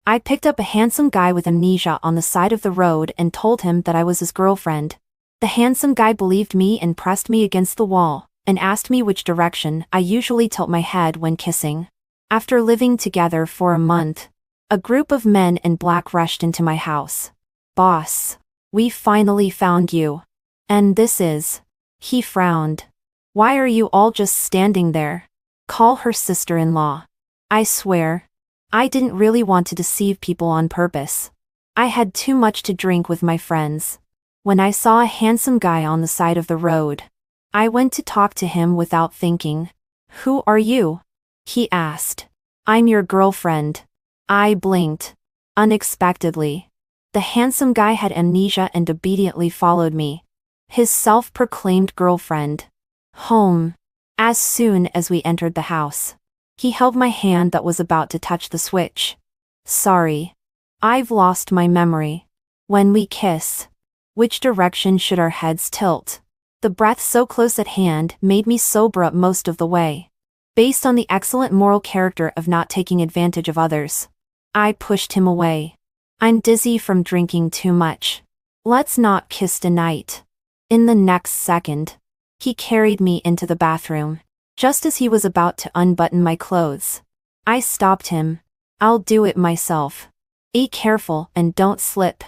I picked up a handsome guy with amnesia on the side of the road and told him that I was his girlfriend. The handsome guy believed me and pressed me against the wall, and asked me which direction I usually tilt my head when kissing. After living together for a month, a group of men in black rushed into my house. "Boss, we finally found you. And this is..." He frowned. "Why are you all just standing there? Call her sister-in-law." I swear, I didn't really want to deceive people on purpose. I had too much to drink with my friends. When I saw a handsome guy on the side of the road, I went to talk to him without thinking. "Who are you?" he asked. "I'm your girlfriend." I blinked. Unexpectedly, the handsome guy had amnesia and obediently followed me. His self-proclaimed girlfriend. Home. As soon as we entered the house, he held my hand that was about to touch the switch. "Sorry. I've lost my memory. When we kiss, which direction should our heads tilt?" The breath so close at hand made me sober up most of the way. Based on the excellent moral character of not taking advantage of others, I pushed him away. "I'm dizzy from drinking too much. Let's not kiss tonight." In the next second, he carried me into the bathroom. Just as he was about to unbutton my clothes, I stopped him. "I'll do it myself. Be careful and don't slip."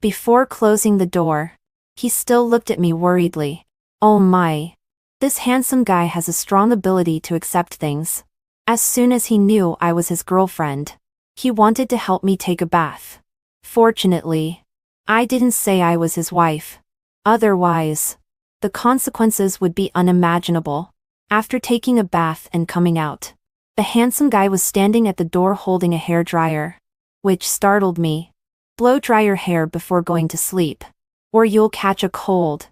Before closing the door, he still looked at me worriedly. Oh my. This handsome guy has a strong ability to accept things. As soon as he knew I was his girlfriend, he wanted to help me take a bath. Fortunately, I didn't say I was his wife. Otherwise, the consequences would be unimaginable. After taking a bath and coming out, the handsome guy was standing at the door holding a hairdryer, which startled me. "Blow dry your hair before going to sleep, or you'll catch a cold."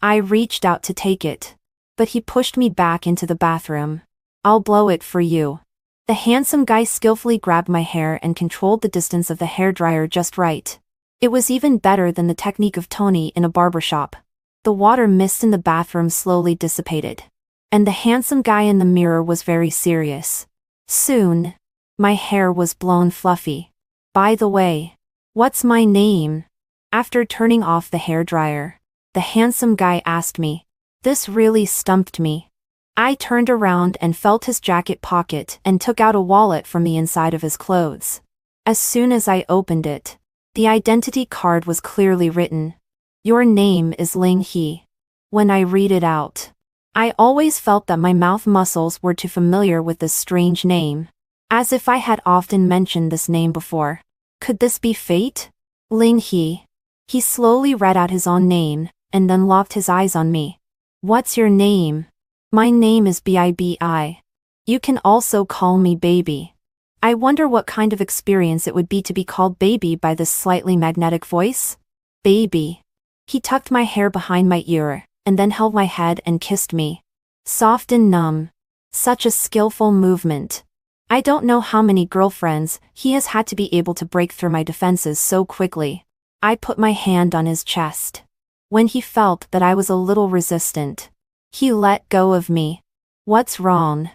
I reached out to take it, but he pushed me back into the bathroom. "I'll blow it for you." The handsome guy skillfully grabbed my hair and controlled the distance of the hairdryer just right. It was even better than the technique of Tony in a barbershop. The water mist in the bathroom slowly dissipated, and the handsome guy in the mirror was very serious. Soon, my hair was blown fluffy. "By the way, what's my name?" After turning off the hairdryer, the handsome guy asked me. This really stumped me. I turned around and felt his jacket pocket and took out a wallet from the inside of his clothes. As soon as I opened it, the identity card was clearly written. "Your name is Ling He." When I read it out, I always felt that my mouth muscles were too familiar with this strange name, as if I had often mentioned this name before. Could this be fate? Ling He. He slowly read out his own name, and then locked his eyes on me. "What's your name?" "My name is Bibi. You can also call me Baby." I wonder what kind of experience it would be to be called Baby by this slightly magnetic voice. "Baby." He tucked my hair behind my ear, and then held my head and kissed me. Soft and numb. Such a skillful movement. I don't know how many girlfriends he has had to be able to break through my defenses so quickly. I put my hand on his chest. When he felt that I was a little resistant, he let go of me. "What's wrong,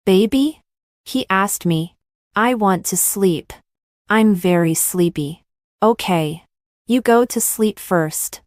baby?" he asked me. "I want to sleep. I'm very sleepy." "Okay. You go to sleep first.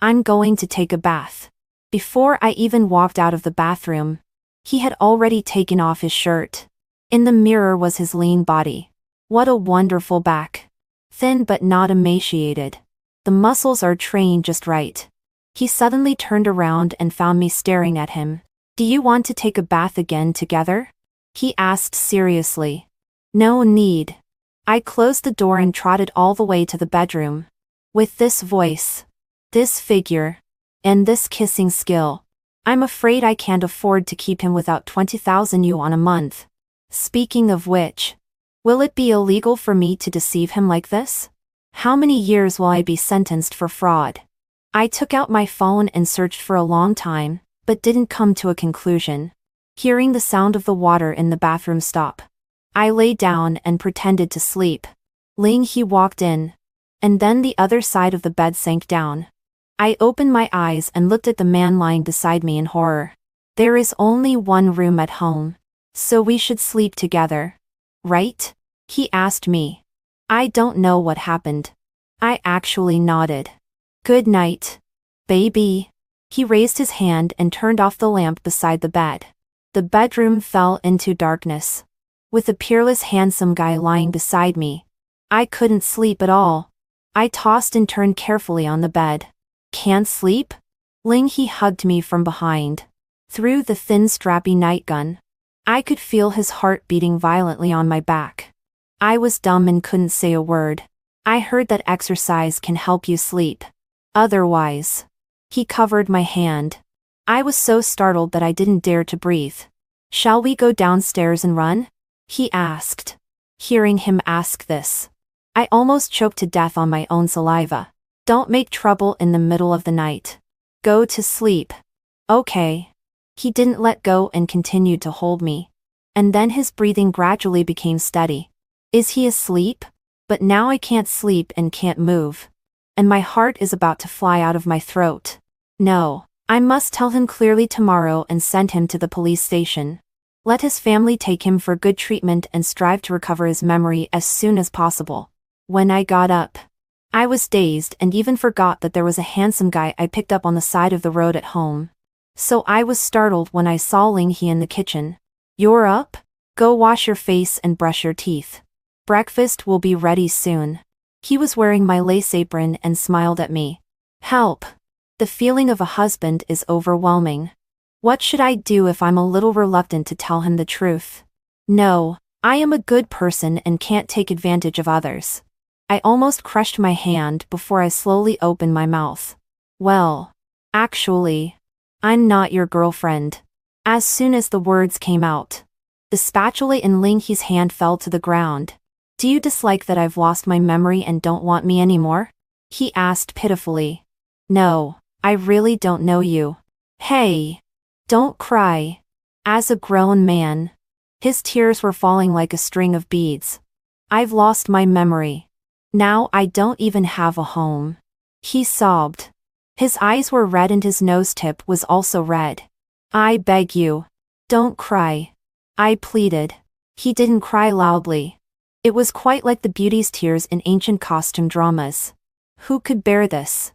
I'm going to take a bath." Before I even walked out of the bathroom, he had already taken off his shirt. In the mirror was his lean body. What a wonderful back. Thin but not emaciated. The muscles are trained just right. He suddenly turned around and found me staring at him. "Do you want to take a bath again together?" he asked seriously. "No need." I closed the door and trotted all the way to the bedroom. With this voice, this figure, and this kissing skill, I'm afraid I can't afford to keep him without 20,000 yuan a month. Speaking of which, will it be illegal for me to deceive him like this? How many years will I be sentenced for fraud? I took out my phone and searched for a long time, but didn't come to a conclusion. Hearing the sound of the water in the bathroom stop, I lay down and pretended to sleep. Ling He walked in, and then the other side of the bed sank down. I opened my eyes and looked at the man lying beside me in horror. "There is only one room at home, so we should sleep together, right?" he asked me. I don't know what happened. I actually nodded. Good night, baby. He raised his hand and turned off the lamp beside the bed. The bedroom fell into darkness. With a peerless handsome guy lying beside me, I couldn't sleep at all. I tossed and turned carefully on the bed. Can't sleep? Ling He hugged me from behind. Through the thin strappy nightgown, I could feel his heart beating violently on my back. I was dumb and couldn't say a word. I heard that exercise can help you sleep. Otherwise. He covered my hand. I was so startled that I didn't dare to breathe. Shall we go downstairs and run? He asked. Hearing him ask this, I almost choked to death on my own saliva. Don't make trouble in the middle of the night. Go to sleep. Okay. He didn't let go and continued to hold me. And then his breathing gradually became steady. Is he asleep? But now I can't sleep and can't move. And my heart is about to fly out of my throat. No, I must tell him clearly tomorrow and send him to the police station. Let his family take him for good treatment and strive to recover his memory as soon as possible. When I got up, I was dazed and even forgot that there was a handsome guy I picked up on the side of the road at home. So I was startled when I saw Ling He in the kitchen. You're up? Go wash your face and brush your teeth. Breakfast will be ready soon. He was wearing my lace apron and smiled at me. Help! The feeling of a husband is overwhelming. What should I do if I'm a little reluctant to tell him the truth? No, I am a good person and can't take advantage of others. I almost crushed my hand before I slowly opened my mouth. Well, actually, I'm not your girlfriend. As soon as the words came out, the spatula in Ling He's hand fell to the ground. Do you dislike that I've lost my memory and don't want me anymore? He asked pitifully. No, I really don't know you. Hey, don't cry. As a grown man, his tears were falling like a string of beads. I've lost my memory. Now I don't even have a home. He sobbed. His eyes were red and his nose tip was also red. I beg you, don't cry. I pleaded. He didn't cry loudly. It was quite like the beauty's tears in ancient costume dramas. Who could bear this?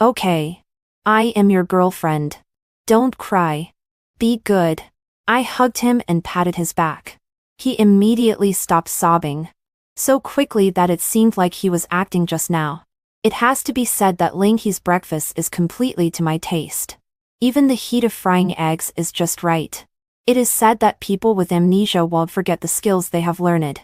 Okay. I am your girlfriend. Don't cry. Be good. I hugged him and patted his back. He immediately stopped sobbing. So quickly that it seemed like he was acting just now. It has to be said that Ling He's breakfast is completely to my taste. Even the heat of frying eggs is just right. It is said that people with amnesia won't forget the skills they have learned.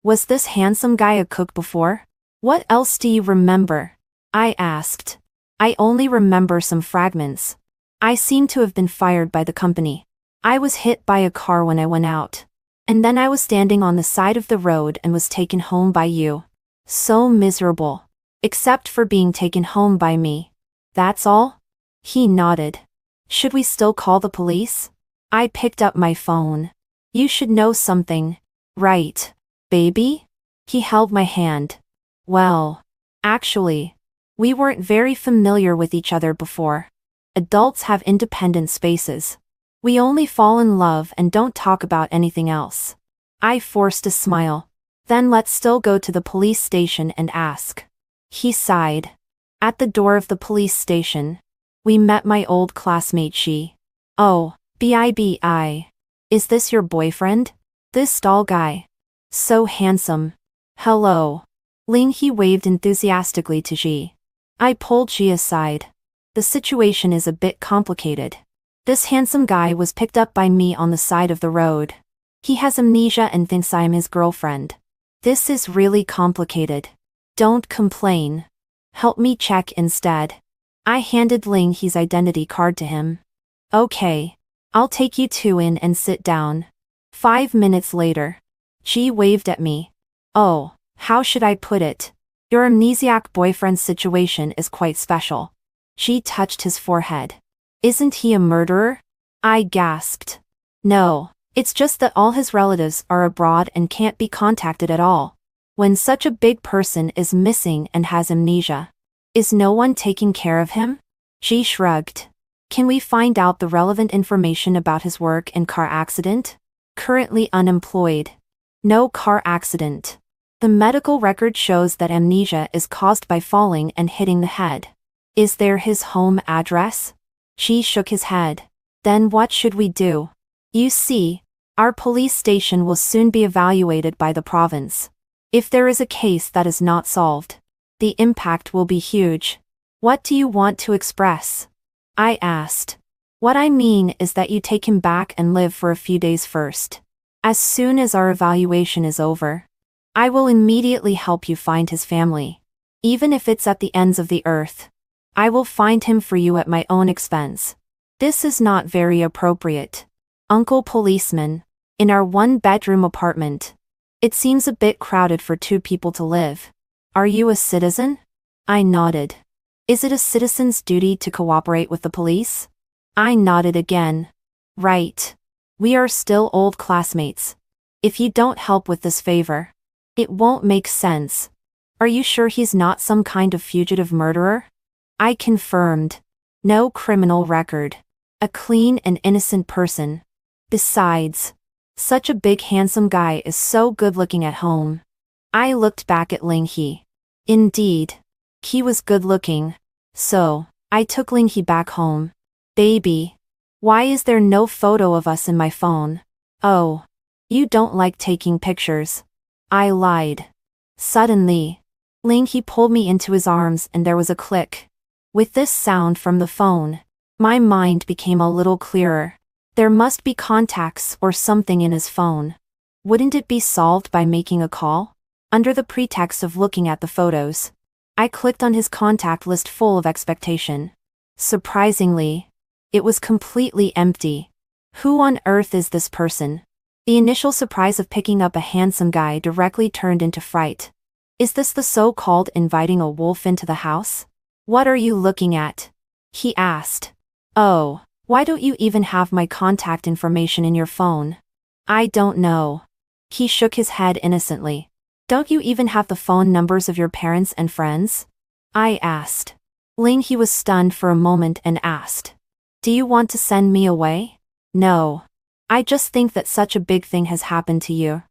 Was this handsome guy a cook before? What else do you remember? I asked. I only remember some fragments. I seem to have been fired by the company. I was hit by a car when I went out. And then I was standing on the side of the road and was taken home by you. So miserable. Except for being taken home by me. That's all? He nodded. Should we still call the police? I picked up my phone. You should know something. Right, baby? He held my hand. Well, actually, we weren't very familiar with each other before. Adults have independent spaces. We only fall in love and don't talk about anything else. I forced a smile. Then let's still go to the police station and ask. He sighed. At the door of the police station, we met my old classmate Shi. Oh, Bibi. Is this your boyfriend? This tall guy. So handsome. Hello. Ling He waved enthusiastically to Ji. I pulled Ji aside. The situation is a bit complicated. This handsome guy was picked up by me on the side of the road. He has amnesia and thinks I am his girlfriend. This is really complicated. Don't complain. Help me check instead. I handed Ling He's identity card to him. Okay. I'll take you two in and sit down. 5 minutes later. Ji waved at me. Oh, how should I put it? Your amnesiac boyfriend's situation is quite special. Ji touched his forehead. Isn't he a murderer? I gasped. No, it's just that all his relatives are abroad and can't be contacted at all. When such a big person is missing and has amnesia, is no one taking care of him? Ji shrugged. Can we find out the relevant information about his work and car accident? Currently unemployed. No car accident. The medical record shows that amnesia is caused by falling and hitting the head. Is there his home address? She shook his head. Then what should we do? You see, our police station will soon be evaluated by the province. If there is a case that is not solved, the impact will be huge. What do you want to express? I asked. What I mean is that you take him back and live for a few days first. As soon as our evaluation is over, I will immediately help you find his family. Even if it's at the ends of the earth, I will find him for you at my own expense. This is not very appropriate. Uncle Policeman, in our one-bedroom apartment. It seems a bit crowded for 2 people to live. Are you a citizen? I nodded. Is it a citizen's duty to cooperate with the police? I nodded again. Right. We are still old classmates. If you don't help with this favor, it won't make sense. Are you sure he's not some kind of fugitive murderer? I confirmed. No criminal record. A clean and innocent person. Besides, such a big handsome guy is so good-looking at home. I looked back at Ling He. Indeed. He was good-looking. So, I took Ling He back home. Baby. Why is there no photo of us in my phone? Oh. You don't like taking pictures. I lied. Suddenly, Ling He pulled me into his arms and there was a click. With this sound from the phone, my mind became a little clearer. There must be contacts or something in his phone. Wouldn't it be solved by making a call? Under the pretext of looking at the photos, I clicked on his contact list full of expectation. Surprisingly, it was completely empty. Who on earth is this person? The initial surprise of picking up a handsome guy directly turned into fright. Is this the so-called inviting a wolf into the house? What are you looking at? He asked. Oh, why don't you even have my contact information in your phone? I don't know. He shook his head innocently. Don't you even have the phone numbers of your parents and friends? I asked. Ling He was stunned for a moment and asked. Do you want to send me away? No. I just think that such a big thing has happened to you.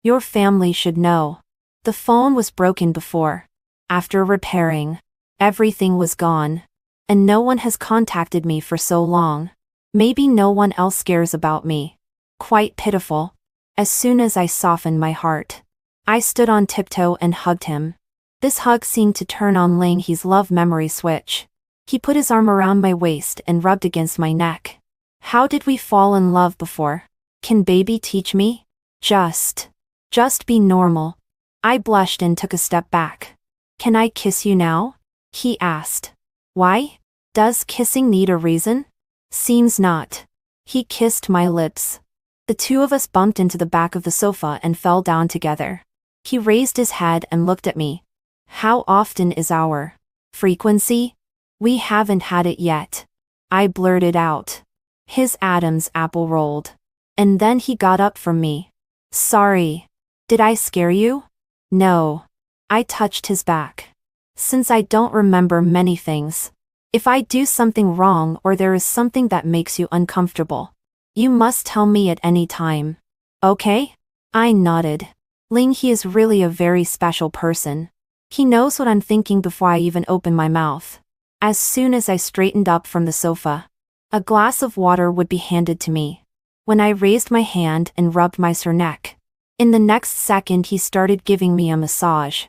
Your family should know. The phone was broken before. After repairing, everything was gone. And no one has contacted me for so long. Maybe no one else cares about me. Quite pitiful. As soon as I softened my heart, I stood on tiptoe and hugged him. This hug seemed to turn on Ling He's love memory switch. He put his arm around my waist and rubbed against my neck. How did we fall in love before? Can baby teach me? Just be normal. I blushed and took a step back. Can I kiss you now? He asked. Why? Does kissing need a reason? Seems not. He kissed my lips. The 2 of us bumped into the back of the sofa and fell down together. He raised his head and looked at me. How often is our frequency? We haven't had it yet. I blurted out. His Adam's apple rolled. And then he got up from me. Sorry. Did I scare you? No. I touched his back. Since I don't remember many things, if I do something wrong or there is something that makes you uncomfortable, you must tell me at any time. Okay? I nodded. Ling He is really a very special person. He knows what I'm thinking before I even open my mouth. As soon as I straightened up from the sofa, a glass of water would be handed to me. When I raised my hand and rubbed my sore neck, in the next second he started giving me a massage.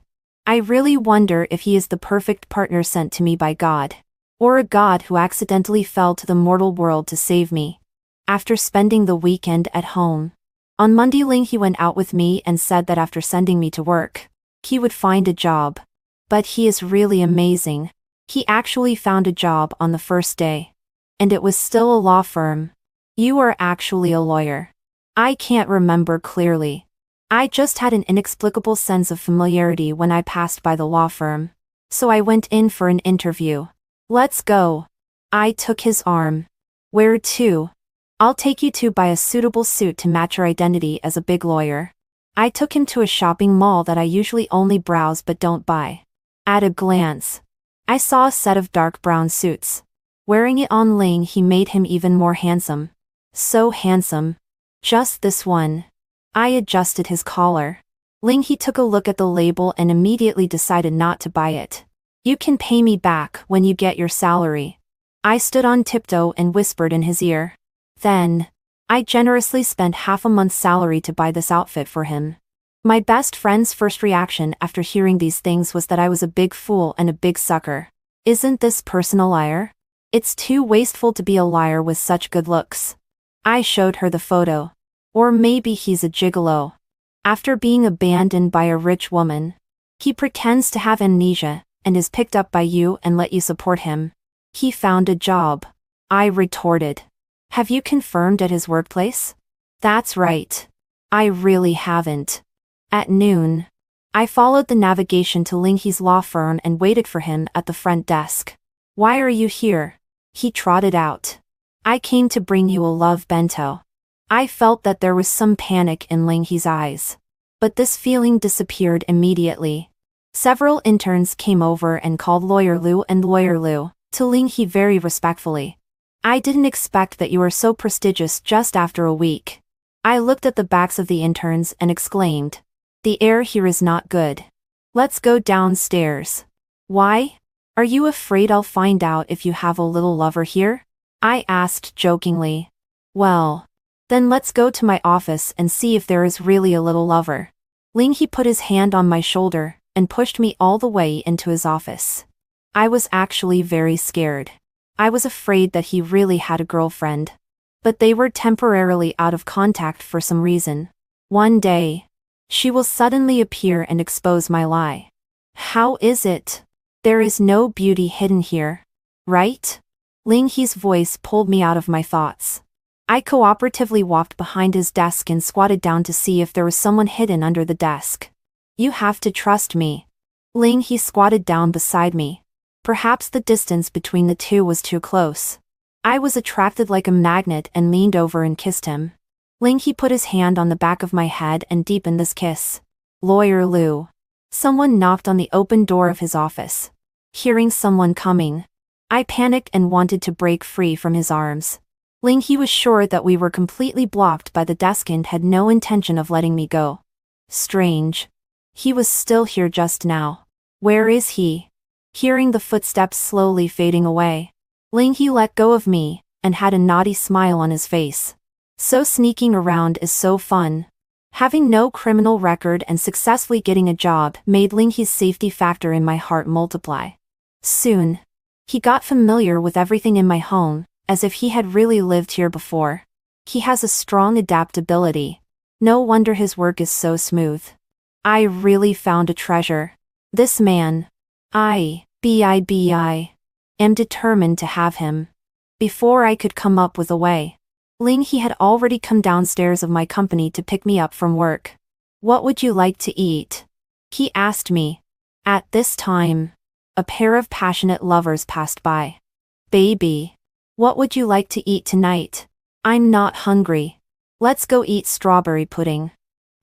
I really wonder if he is the perfect partner sent to me by God, or a God who accidentally fell to the mortal world to save me. After spending the weekend at home, on Monday Ling He went out with me and said that after sending me to work, he would find a job. But he is really amazing. He actually found a job on the first day. And it was still a law firm. You are actually a lawyer. I can't remember clearly. I just had an inexplicable sense of familiarity when I passed by the law firm. So I went in for an interview. Let's go. I took his arm. Where to? I'll take you to buy a suitable suit to match your identity as a big lawyer. I took him to a shopping mall that I usually only browse but don't buy. At a glance, I saw a set of dark brown suits. Wearing it on Ling He made him even more handsome. So handsome. Just this one. I adjusted his collar. Ling He took a look at the label and immediately decided not to buy it. You can pay me back when you get your salary. I stood on tiptoe and whispered in his ear. Then, I generously spent half a month's salary to buy this outfit for him. My best friend's first reaction after hearing these things was that I was a big fool and a big sucker. Isn't this person a liar? It's too wasteful to be a liar with such good looks. I showed her the photo. Or maybe he's a gigolo. After being abandoned by a rich woman, he pretends to have amnesia and is picked up by you and let you support him. He found a job. I retorted. Have you confirmed at his workplace? That's right. I really haven't. At noon, I followed the navigation to Ling He's law firm and waited for him at the front desk. Why are you here? He trotted out. I came to bring you a love bento. I felt that there was some panic in Ling He's eyes. But this feeling disappeared immediately. Several interns came over and called Lawyer Lu and Lawyer Lu to Ling He very respectfully. I didn't expect that you were so prestigious just after a week. I looked at the backs of the interns and exclaimed. The air here is not good. Let's go downstairs. Why? Are you afraid I'll find out if you have a little lover here? I asked jokingly. Well, then let's go to my office and see if there is really a little lover. Ling He put his hand on my shoulder and pushed me all the way into his office. I was actually very scared. I was afraid that he really had a girlfriend. But they were temporarily out of contact for some reason. One day, she will suddenly appear and expose my lie. How is it? There is no beauty hidden here. Right? Ling He's voice pulled me out of my thoughts. I cooperatively walked behind his desk and squatted down to see if there was someone hidden under the desk. You have to trust me. Ling He squatted down beside me. Perhaps the distance between the two was too close. I was attracted like a magnet and leaned over and kissed him. Ling He put his hand on the back of my head and deepened this kiss. Lawyer Lu. Someone knocked on the open door of his office. Hearing someone coming, I panicked and wanted to break free from his arms. Ling He was sure that we were completely blocked by the desk and had no intention of letting me go. Strange. He was still here just now. Where is he? Hearing the footsteps slowly fading away, Ling He let go of me and had a naughty smile on his face. So sneaking around is so fun. Having no criminal record and successfully getting a job made Ling He's safety factor in my heart multiply. Soon, he got familiar with everything in my home, as if he had really lived here before. He has a strong adaptability. No wonder his work is so smooth. I really found a treasure. This man. I am determined to have him. Before I could come up with a way, Ling He had already come downstairs of my company to pick me up from work. What would you like to eat? He asked me. At this time, a pair of passionate lovers passed by. Baby, what would you like to eat tonight? I'm not hungry. Let's go eat strawberry pudding.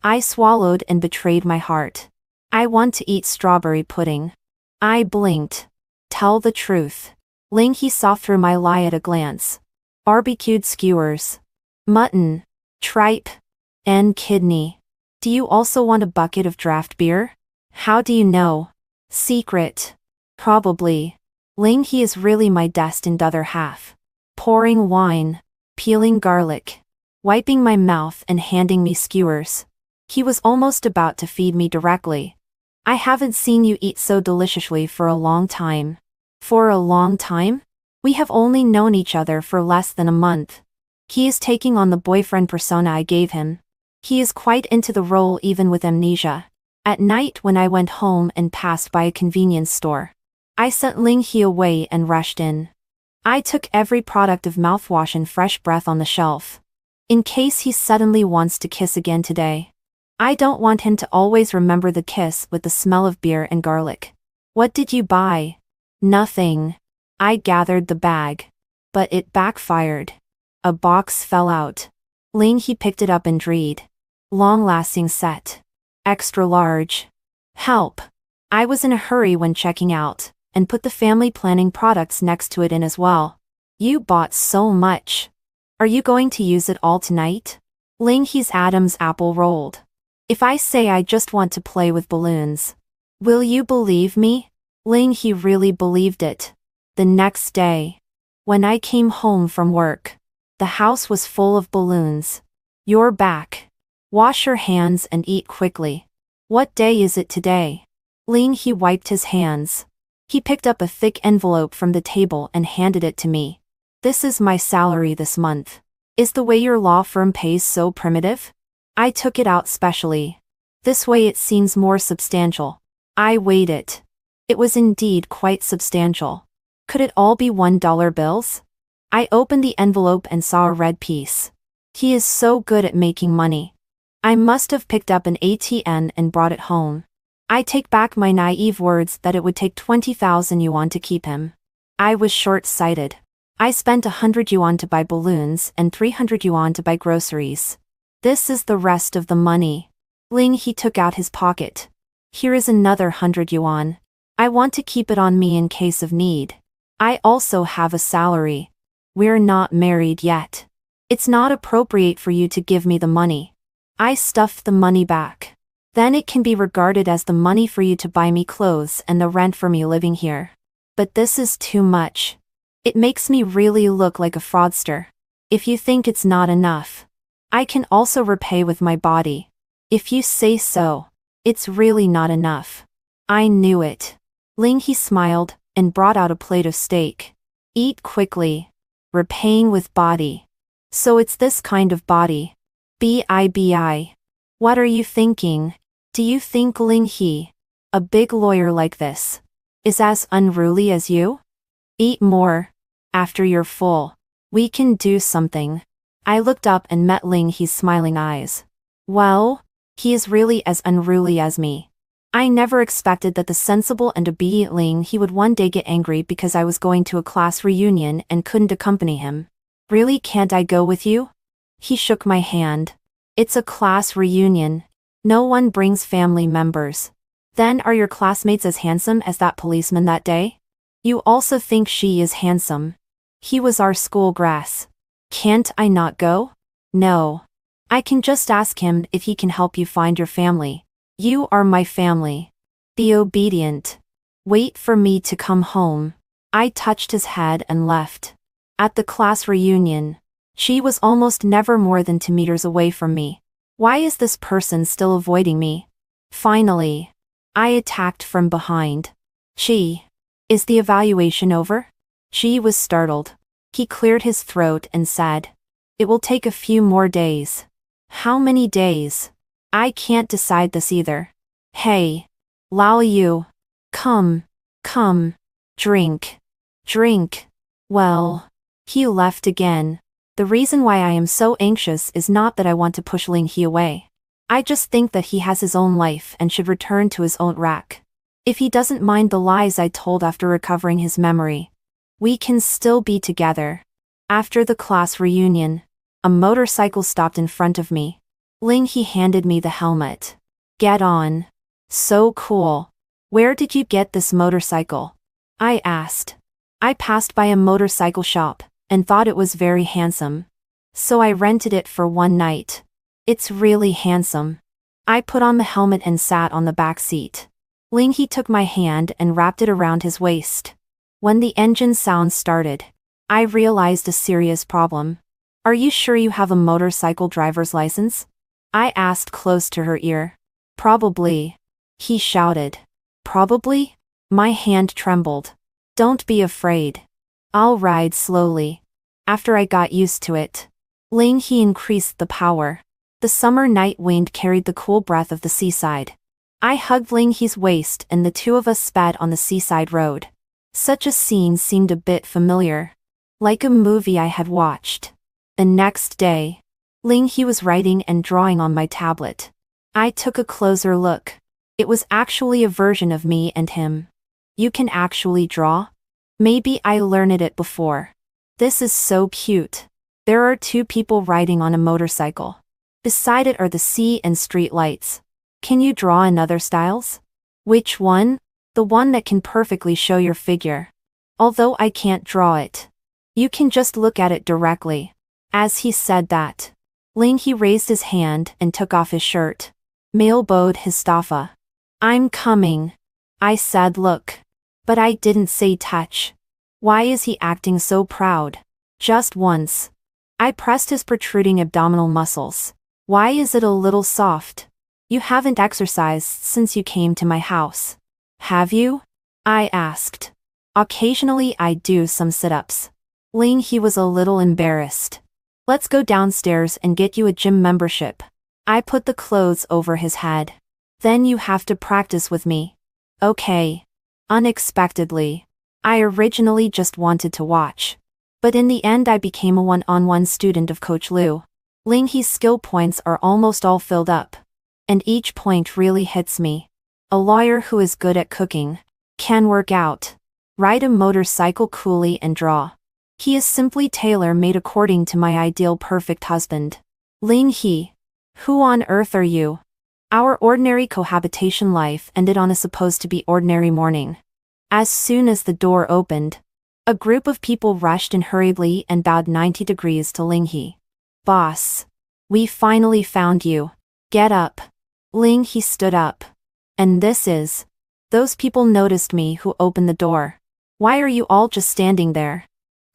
I swallowed and betrayed my heart. I want to eat strawberry pudding. I blinked. Tell the truth. Ling He saw through my lie at a glance. Barbecued skewers. Mutton. Tripe. And kidney. Do you also want a bucket of draft beer? How do you know? Secret. Probably. Ling He is really my destined other half. Pouring wine. Peeling garlic. Wiping my mouth and handing me skewers. He was almost about to feed me directly. I haven't seen you eat so deliciously for a long time. For a long time? We have only known each other for less than a month. He is taking on the boyfriend persona I gave him. He is quite into the role even with amnesia. At night when I went home and passed by a convenience store, I sent Ling He away and rushed in. I took every product of mouthwash and fresh breath on the shelf. In case he suddenly wants to kiss again today. I don't want him to always remember the kiss with the smell of beer and garlic. What did you buy? Nothing. I gathered the bag. But it backfired. A box fell out. Ling He picked it up and read. Long-lasting set. Extra large. Help. I was in a hurry when checking out, and put the family planning products next to it in as well. You bought so much. Are you going to use it all tonight? Ling He's Adam's apple rolled. If I say I just want to play with balloons, will you believe me? Ling He really believed it. The next day, when I came home from work, the house was full of balloons. You're back. Wash your hands and eat quickly. What day is it today? Ling He wiped his hands. He picked up a thick envelope from the table and handed it to me. This is my salary this month. Is the way your law firm pays so primitive? I took it out specially. This way it seems more substantial. I weighed it. It was indeed quite substantial. Could it all be $1 bills? I opened the envelope and saw a red piece. He is so good at making money. I must have picked up an ATM and brought it home. I take back my naive words that it would take 20,000 yuan to keep him. I was short-sighted. I spent 100 yuan to buy balloons and 300 yuan to buy groceries. This is the rest of the money. Ling He took out his pocket. Here is another 100 yuan. I want to keep it on me in case of need. I also have a salary. We're not married yet. It's not appropriate for you to give me the money. I stuffed the money back. Then it can be regarded as the money for you to buy me clothes and the rent for me living here. But this is too much. It makes me really look like a fraudster. If you think it's not enough, I can also repay with my body. If you say so, it's really not enough. I knew it. Ling He smiled and brought out a plate of steak. Eat quickly. Repaying with body. So it's this kind of body. Bibi. What are you thinking? Do you think Ling He, a big lawyer like this, is as unruly as you? Eat more. After you're full, we can do something. I looked up and met Ling He's smiling eyes. Well, he is really as unruly as me. I never expected that the sensible and obedient Ling He would one day get angry because I was going to a class reunion and couldn't accompany him. Really, can't I go with you? He shook my hand. It's a class reunion. No one brings family members. Then are your classmates as handsome as that policeman that day? You also think she is handsome. He was our school grass. Can't I not go? No. I can just ask him if he can help you find your family. You are my family. Be obedient. Wait for me to come home. I touched his head and left. At the class reunion, she was almost never more than 2 meters away from me. Why is this person still avoiding me? Finally, I attacked from behind. Chi, is the evaluation over? Chi was startled. He cleared his throat and said, it will take a few more days. How many days? I can't decide this either. Hey, Lao Yu. Come. Drink. Well, he left again. The reason why I am so anxious is not that I want to push Ling He away. I just think that he has his own life and should return to his own rack. If he doesn't mind the lies I told after recovering his memory, we can still be together. After the class reunion, a motorcycle stopped in front of me. Ling He handed me the helmet. Get on. So cool. Where did you get this motorcycle? I asked. I passed by a motorcycle shop and thought it was very handsome. So I rented it for one night. It's really handsome. I put on the helmet and sat on the back seat. Ling He took my hand and wrapped it around his waist. When the engine sound started, I realized a serious problem. Are you sure you have a motorcycle driver's license? I asked close to her ear. Probably. He shouted. Probably? My hand trembled. Don't be afraid. I'll ride slowly. After I got used to it, Ling He increased the power. The summer night wind carried the cool breath of the seaside. I hugged Ling He's waist and the two of us sped on the seaside road. Such a scene seemed a bit familiar. Like a movie I had watched. The next day, Ling He was writing and drawing on my tablet. I took a closer look. It was actually a version of me and him. You can actually draw? Maybe I learned it before. This is so cute. There are 2 people riding on a motorcycle. Beside it are the sea and street lights. Can you draw in other styles? Which one? The one that can perfectly show your figure. Although I can't draw it. You can just look at it directly. As he said that, Ling He raised his hand and took off his shirt. Male bowed his staffa. I'm coming. I said look. But I didn't say touch. Why is he acting so proud? Just once. I pressed his protruding abdominal muscles. Why is it a little soft? You haven't exercised since you came to my house. Have you? I asked. Occasionally I do some sit-ups. Ling he was a little embarrassed. Let's go downstairs and get you a gym membership. I put the clothes over his head. Then you have to practice with me. Okay. Unexpectedly. I originally just wanted to watch. But in the end I became a one-on-one student of Coach Liu. Ling He's skill points are almost all filled up. And each point really hits me. A lawyer who is good at cooking. Can work out. Ride a motorcycle coolly and draw. He is simply tailor-made according to my ideal perfect husband. Ling He. Who on earth are you? Our ordinary cohabitation life ended on a supposed to be ordinary morning. As soon as the door opened, a group of people rushed in hurriedly and bowed 90 degrees to Ling He. Boss. We finally found you. Get up. Ling He stood up. And this is. Those people noticed me who opened the door. Why are you all just standing there?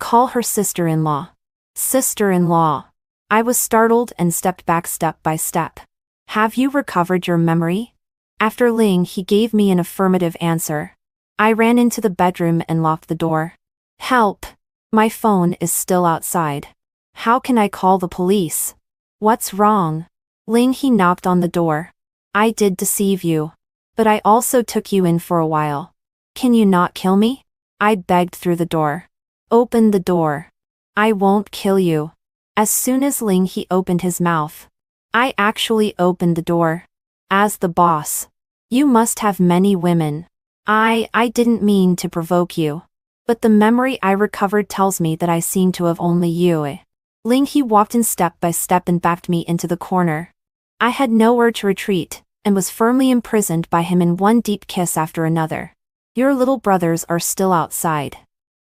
Call her sister-in-law. Sister-in-law. I was startled and stepped back step by step. Have you recovered your memory? After Ling He gave me an affirmative answer. I ran into the bedroom and locked the door. Help! My phone is still outside. How can I call the police? What's wrong? Ling He knocked on the door. I did deceive you. But I also took you in for a while. Can you not kill me? I begged through the door. Open the door. I won't kill you. As soon as Ling He opened his mouth, I actually opened the door. As the boss. You must have many women. I didn't mean to provoke you. But the memory I recovered tells me that I seem to have only you. Ling He walked in step by step and backed me into the corner. I had nowhere to retreat, and was firmly imprisoned by him in one deep kiss after another. Your little brothers are still outside.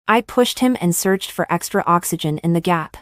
I pushed him and searched for extra oxygen in the gap.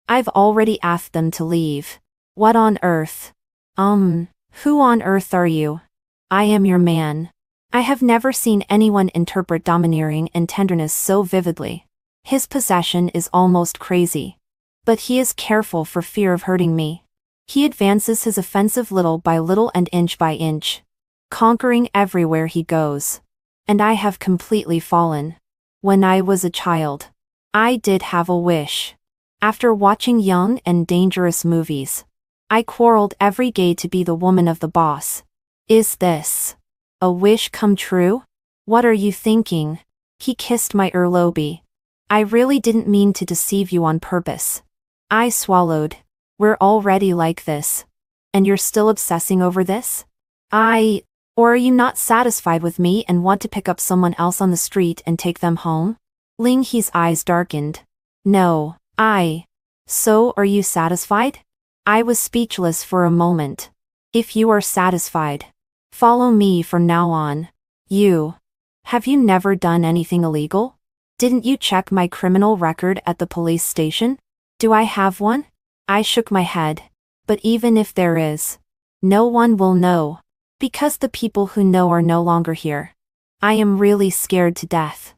I've already asked them to leave. What on earth? Who on earth are you? I am your man. I have never seen anyone interpret domineering and tenderness so vividly. His possession is almost crazy. But he is careful for fear of hurting me. He advances his offensive little by little and inch by inch, conquering everywhere he goes. And I have completely fallen. When I was a child, I did have a wish. After watching young and dangerous movies, I quarreled every day to be the woman of the boss. Is this a wish come true? What are you thinking? He kissed my earlobe. I really didn't mean to deceive you on purpose. I swallowed. We're already like this. And you're still obsessing over this? Or are you not satisfied with me and want to pick up someone else on the street and take them home? Ling He's eyes darkened. No, So are you satisfied? I was speechless for a moment. If you are satisfied, follow me from now on. Have you never done anything illegal? Didn't you check my criminal record at the police station? Do I have one? I shook my head. But even if there is, no one will know. Because the people who know are no longer here. I am really scared to death.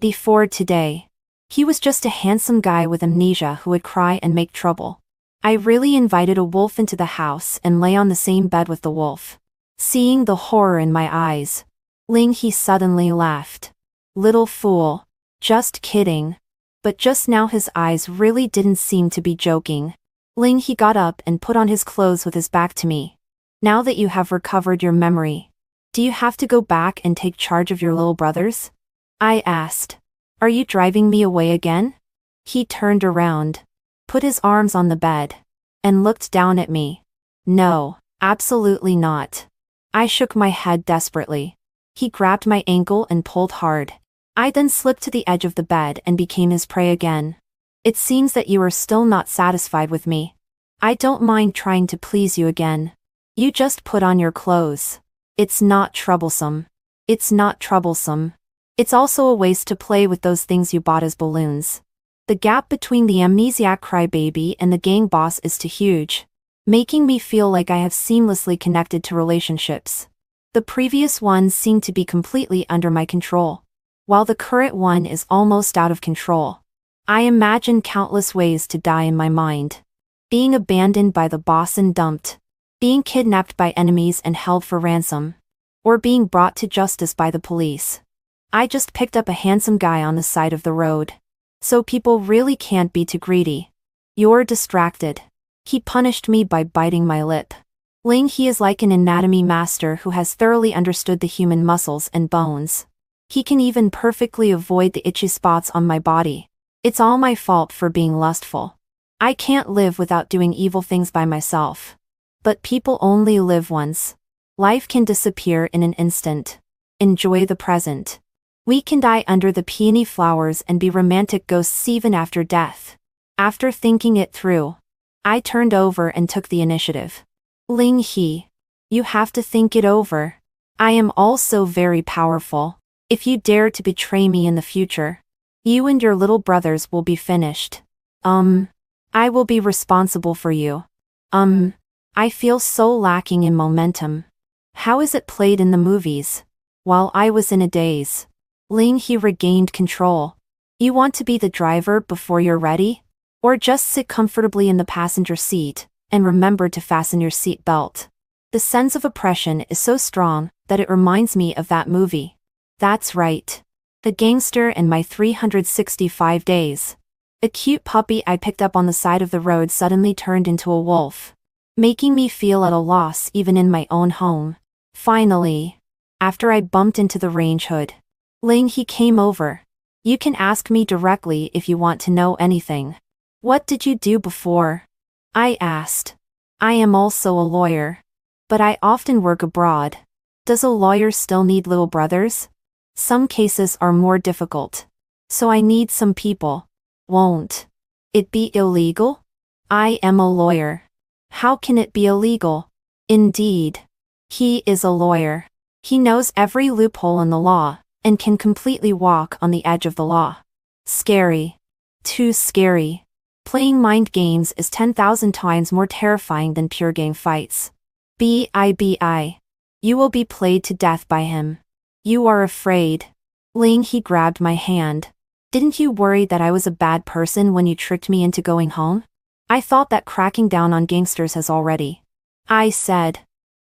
Before today, he was just a handsome guy with amnesia who would cry and make trouble. I really invited a wolf into the house and lay on the same bed with the wolf. Seeing the horror in my eyes, Ling He suddenly laughed. Little fool. Just kidding. But just now his eyes really didn't seem to be joking. Ling He got up and put on his clothes with his back to me. Now that you have recovered your memory, do you have to go back and take charge of your little brothers? I asked. Are you driving me away again? He turned around, put his arms on the bed, and looked down at me. No, absolutely not. I shook my head desperately. He grabbed my ankle and pulled hard. I then slipped to the edge of the bed and became his prey again. It seems that you are still not satisfied with me. I don't mind trying to please you again. You just put on your clothes. It's not troublesome. It's not troublesome. It's also a waste to play with those things you bought as balloons. The gap between the amnesiac crybaby and the gang boss is too huge. making me feel like I have seamlessly connected to relationships. The previous ones seem to be completely under my control, while the current one is almost out of control. I imagine countless ways to die in my mind. Being abandoned by the boss and dumped. Being kidnapped by enemies and held for ransom. Or being brought to justice by the police. I just picked up a handsome guy on the side of the road. So people really can't be too greedy. You're distracted. He punished me by biting my lip. Ling He is like an anatomy master who has thoroughly understood the human muscles and bones. He can even perfectly avoid the itchy spots on my body. It's all my fault for being lustful. I can't live without doing evil things by myself. But people only live once. Life can disappear in an instant. Enjoy the present. We can die under the peony flowers and be romantic ghosts even after death. After thinking it through, I turned over and took the initiative. Ling He, you have to think it over. I am also very powerful. If you dare to betray me in the future, you and your little brothers will be finished. I will be responsible for you. I feel so lacking in momentum. How is it played in the movies? While I was in a daze, Ling He regained control. You want to be the driver before you're ready? Or just sit comfortably in the passenger seat, and remember to fasten your seat belt. The sense of oppression is so strong that it reminds me of that movie. That's right. The Gangster and My 365 Days. A cute puppy I picked up on the side of the road suddenly turned into a wolf, making me feel at a loss even in my own home. Finally, after I bumped into the range hood, Ling He came over. You can ask me directly if you want to know anything. What did you do before? I asked. I am also a lawyer. But I often work abroad. Does a lawyer still need little brothers? Some cases are more difficult. So I need some people. Won't it be illegal? I am a lawyer. How can it be illegal? Indeed. He is a lawyer. He knows every loophole in the law, and can completely walk on the edge of the law. Scary. Too scary. Playing mind games is 10,000 times more terrifying than pure game fights. B.I.B.I. You will be played to death by him. You are afraid. Ling He grabbed my hand. Didn't you worry that I was a bad person when you tricked me into going home? I thought that cracking down on gangsters has already. I said.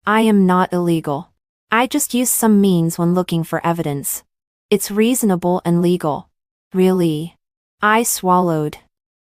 I am not illegal. I just use some means when looking for evidence. It's reasonable and legal. Really? I swallowed.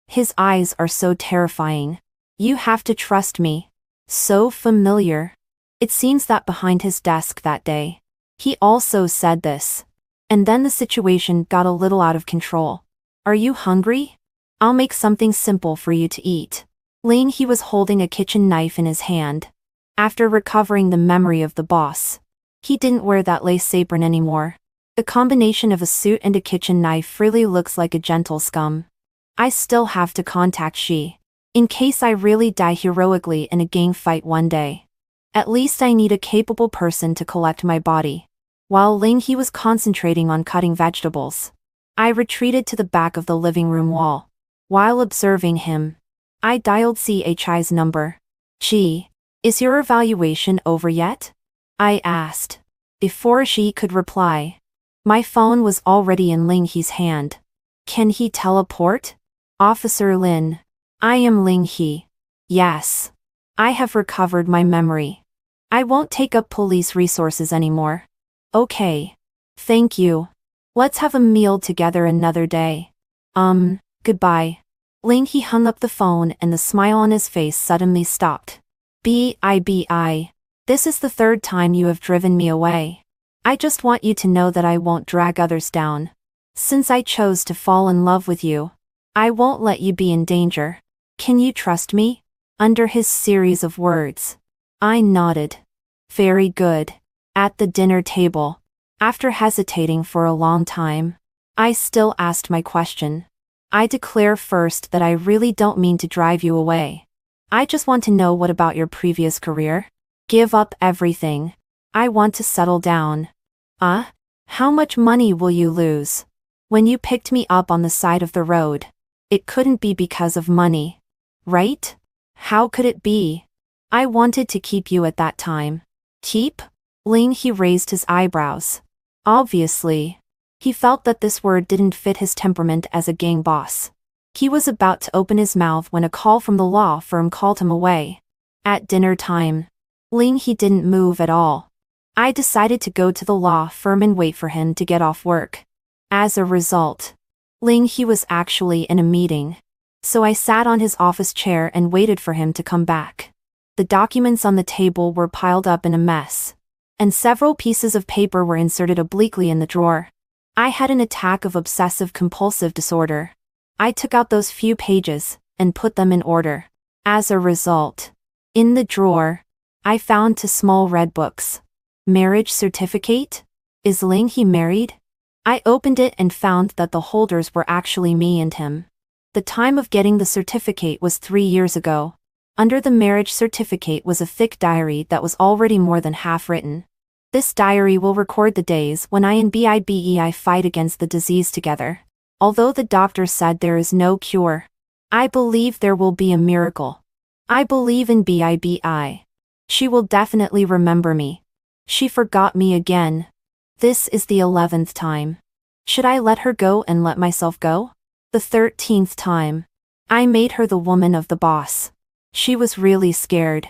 His eyes are so terrifying. You have to trust me. So familiar. It seems that behind his desk that day, he also said this. And then the situation got a little out of control. Are you hungry? I'll make something simple for you to eat. Ling He was holding a kitchen knife in his hand. After recovering the memory of the boss, he didn't wear that lace apron anymore. The combination of a suit and a kitchen knife really looks like a gentle scum. I still have to contact She, in case I really die heroically in a gang fight one day. At least I need a capable person to collect my body. While Ling He was concentrating on cutting vegetables, I retreated to the back of the living room wall. While observing him, I dialed Chi's number. Chi, is your evaluation over yet? I asked. Before she could reply, my phone was already in Ling He's hand. Can he teleport? Officer Lin. I am Ling He. Yes. I have recovered my memory. I won't take up police resources anymore. Okay. Thank you. Let's have a meal together another day. Goodbye. Ling He hung up the phone and the smile on his face suddenly stopped. B.I.B.I. This is the third time you have driven me away. I just want you to know that I won't drag others down. Since I chose to fall in love with you, I won't let you be in danger. Can you trust me? Under his series of words, I nodded. Very good. At the dinner table, after hesitating for a long time, I still asked my question. I declare first that I really don't mean to drive you away. I just want to know what about your previous career? Give up everything. I want to settle down. How much money will you lose? When you picked me up on the side of the road, it couldn't be because of money. Right? How could it be? I wanted to keep you at that time. Keep? Ling he raised his eyebrows. Obviously. He felt that this word didn't fit his temperament as a gang boss. He was about to open his mouth when a call from the law firm called him away. At dinner time. Ling he didn't move at all. I decided to go to the law firm and wait for him to get off work. As a result, Ling he was actually in a meeting. So I sat on his office chair and waited for him to come back. The documents on the table were piled up in a mess, and several pieces of paper were inserted obliquely in the drawer. I had an attack of obsessive-compulsive disorder. I took out those few pages and put them in order. As a result, in the drawer, I found two small red books. Marriage certificate? Is Ling he married? I opened it and found that the holders were actually me and him. The time of getting the certificate was 3 years ago. Under the marriage certificate was a thick diary that was already more than half written. This diary will record the days when I and BIBEI fight against the disease together. Although the doctor said there is no cure, I believe there will be a miracle. I believe in BIBI. She will definitely remember me. She forgot me again. This is the 11th time. Should I let her go and let myself go? The 13th time. I made her the woman of the boss. She was really scared,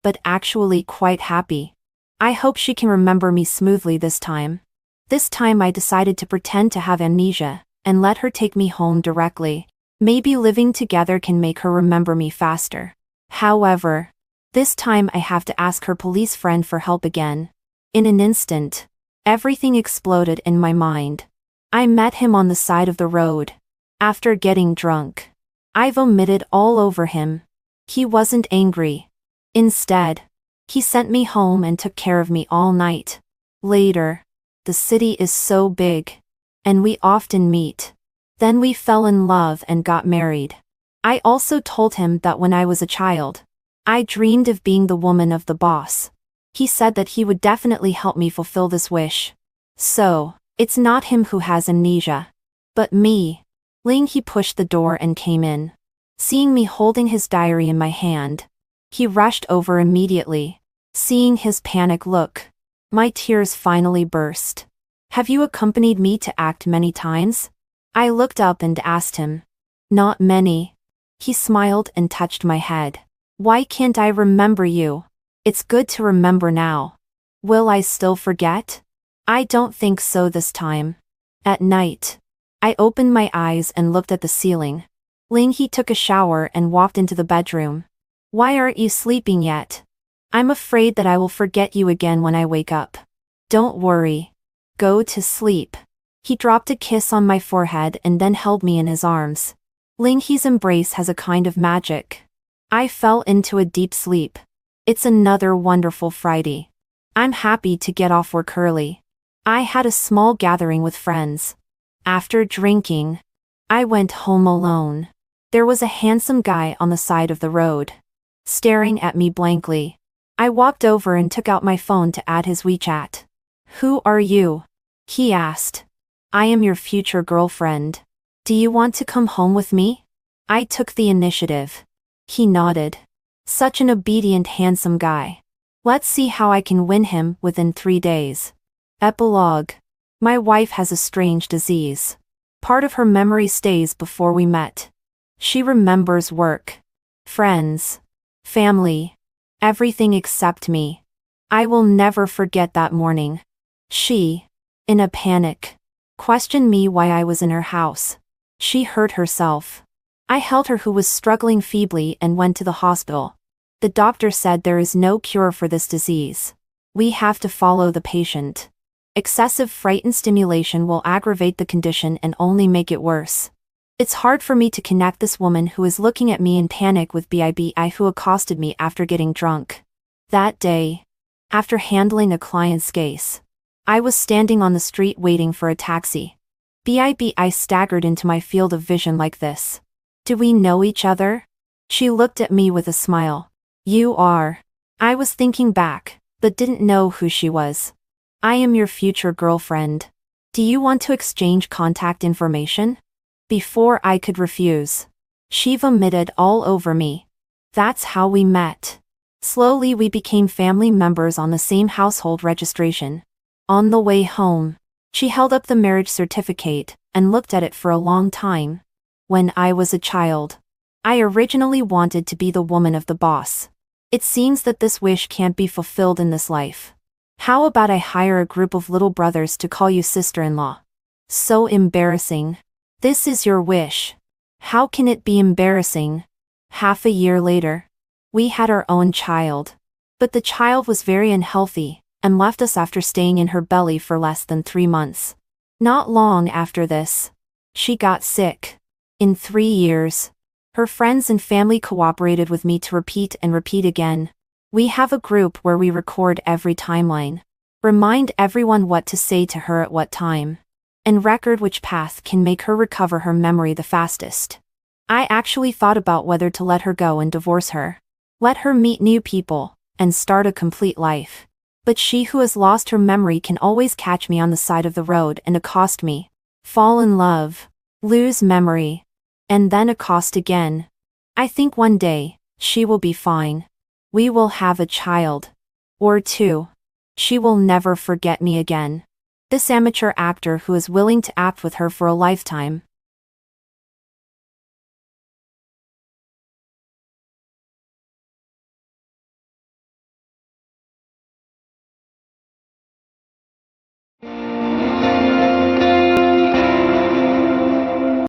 but actually quite happy. I hope she can remember me smoothly this time. This time I decided to pretend to have amnesia and let her take me home directly. Maybe living together can make her remember me faster. However, this time I have to ask her police friend for help again. In an instant, everything exploded in my mind. I met him on the side of the road. After getting drunk, I vomited all over him. He wasn't angry. Instead, he sent me home and took care of me all night. Later, the city is so big, and we often meet. Then we fell in love and got married. I also told him that when I was a child, I dreamed of being the woman of the boss. He said that he would definitely help me fulfill this wish. So, it's not him who has amnesia, but me. Ling he pushed the door and came in. Seeing me holding his diary in my hand, he rushed over immediately. Seeing his panic look, my tears finally burst. Have you accompanied me to act many times? I looked up and asked him. Not many. He smiled and touched my head. Why can't I remember you? It's good to remember now. Will I still forget? I don't think so this time. At night, I opened my eyes and looked at the ceiling. Ling he took a shower and walked into the bedroom. Why aren't you sleeping yet? I'm afraid that I will forget you again when I wake up. Don't worry. Go to sleep. He dropped a kiss on my forehead and then held me in his arms. Ling he's embrace has a kind of magic. I fell into a deep sleep. It's another wonderful Friday. I'm happy to get off work early. I had a small gathering with friends. After drinking, I went home alone. There was a handsome guy on the side of the road, staring at me blankly. I walked over and took out my phone to add his WeChat. Who are you? He asked. I am your future girlfriend. Do you want to come home with me? I took the initiative. He nodded. Such an obedient, handsome guy. Let's see how I can win him within 3 days. Epilogue. My wife has a strange disease. Part of her memory stays before we met. She remembers work, friends, family, everything except me. I will never forget that morning. She, in a panic, questioned me why I was in her house. She hurt herself. I held her who was struggling feebly and went to the hospital. The doctor said there is no cure for this disease. We have to follow the patient. Excessive fright and stimulation will aggravate the condition and only make it worse. It's hard for me to connect this woman who is looking at me in panic with BIBI who accosted me after getting drunk. That day, after handling a client's case, I was standing on the street waiting for a taxi. BIBI staggered into my field of vision like this. Do we know each other? She looked at me with a smile. You are. I was thinking back, but didn't know who she was. I am your future girlfriend. Do you want to exchange contact information? Before I could refuse, she vomited all over me. That's how we met. Slowly we became family members on the same household registration. On the way home, she held up the marriage certificate and looked at it for a long time. When I was a child, I originally wanted to be the woman of the boss. It seems that this wish can't be fulfilled in this life. How about I hire a group of little brothers to call you sister-in-law? So embarrassing. This is your wish. How can it be embarrassing? Half a year later, we had our own child. But the child was very unhealthy and left us after staying in her belly for less than 3 months. Not long after this, she got sick. In 3 years, her friends and family cooperated with me to repeat and repeat again. We have a group where we record every timeline, remind everyone what to say to her at what time, and record which path can make her recover her memory the fastest. I actually thought about whether to let her go and divorce her, let her meet new people, and start a complete life. But she who has lost her memory can always catch me on the side of the road and accost me, fall in love, lose memory, and then accost again. I think one day, she will be fine. We will have a child. Or 2. She will never forget me again. This amateur actor who is willing to act with her for a lifetime,